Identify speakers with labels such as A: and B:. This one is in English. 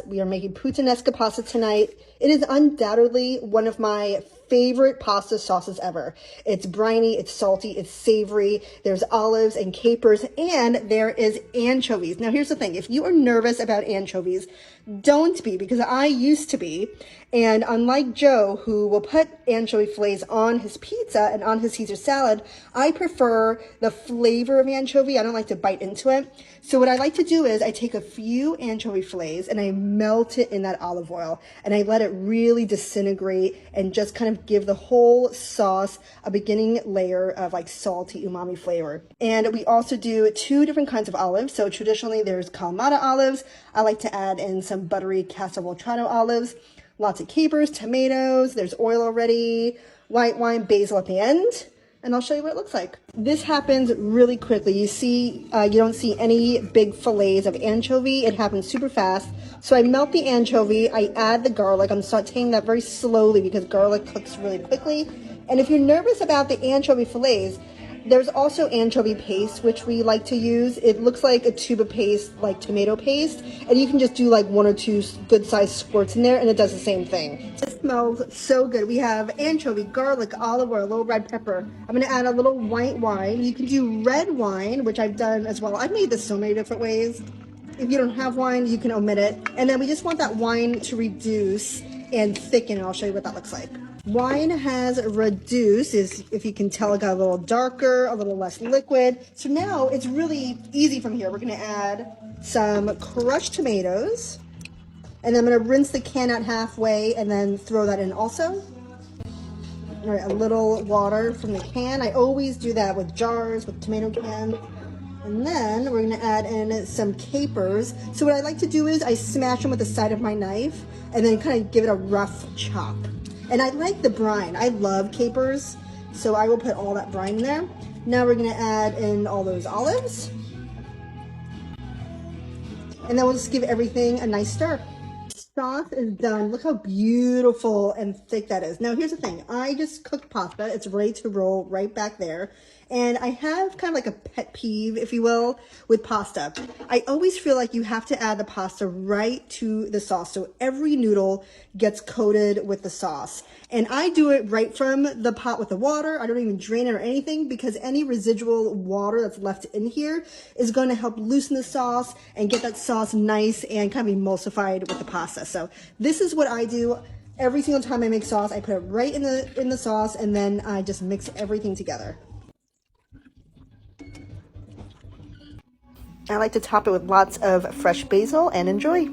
A: We are making puttanesca pasta tonight. It is undoubtedly one of my favorite pasta sauces ever. It's briny, it's salty, it's savory. There's olives and capers, and there is anchovies. Now here's the thing, if you are nervous about anchovies, don't be, because I used to be. And unlike Joe, who will put anchovy fillets on his pizza and on his Caesar salad, I prefer the flavor of anchovy. I don't like to bite into it. So what I like to do is I take a few anchovy fillets and I melt it in that olive oil and I let it really disintegrate and just kind of give the whole sauce a beginning layer of like salty umami flavor. And we also do 2 different kinds of olives. So traditionally there's Kalamata olives. I like to add in some buttery Castelvolturno olives. Lots of capers, tomatoes, there's oil already, white wine, basil at the end, and I'll show you what it looks like. This happens really quickly. You see, you don't see any big fillets of anchovy. It happens super fast. So I melt the anchovy, I add the garlic. I'm sauteing that very slowly because garlic cooks really quickly. And if you're nervous about the anchovy fillets, there's also anchovy paste, which we like to use. It looks like a tube of paste, like tomato paste, and you can just do like 1 or 2 good-sized squirts in there, and it does the same thing. It smells so good. We have anchovy, garlic, olive oil, a little red pepper. I'm going to add a little white wine. You can do red wine, which I've done as well. I've made this so many different ways. If you don't have wine, you can omit it. And then we just want that wine to reduce and thicken, and I'll show you what that looks like. Wine has reduced, if you can tell, it got a little darker, a little less liquid. So now it's really easy from here. We're going to add some crushed tomatoes, and then I'm going to rinse the can out halfway and then throw that in also. All right, a little water from the can. I always do that with jars, with tomato cans. And then we're going to add in some capers. So what I like to do is I smash them with the side of my knife and then kind of give it a rough chop. And I like the brine. I love capers, so I will put all that brine in there. Now we're gonna add in all those olives. And then we'll just give everything a nice stir. Sauce is done. Look how beautiful and thick that is. Now here's the thing. I just cooked pasta. It's ready to roll right back there. And I have kind of like a pet peeve, if you will, with pasta. I always feel like you have to add the pasta right to the sauce. So every noodle gets coated with the sauce. And I do it right from the pot with the water. I don't even drain it or anything, because any residual water that's left in here is going to help loosen the sauce and get that sauce nice and kind of emulsified with the pasta. So this is what I do. Every single time I make sauce, I put it right in the sauce, and then I just mix everything together. I like to top it with lots of fresh basil, and enjoy.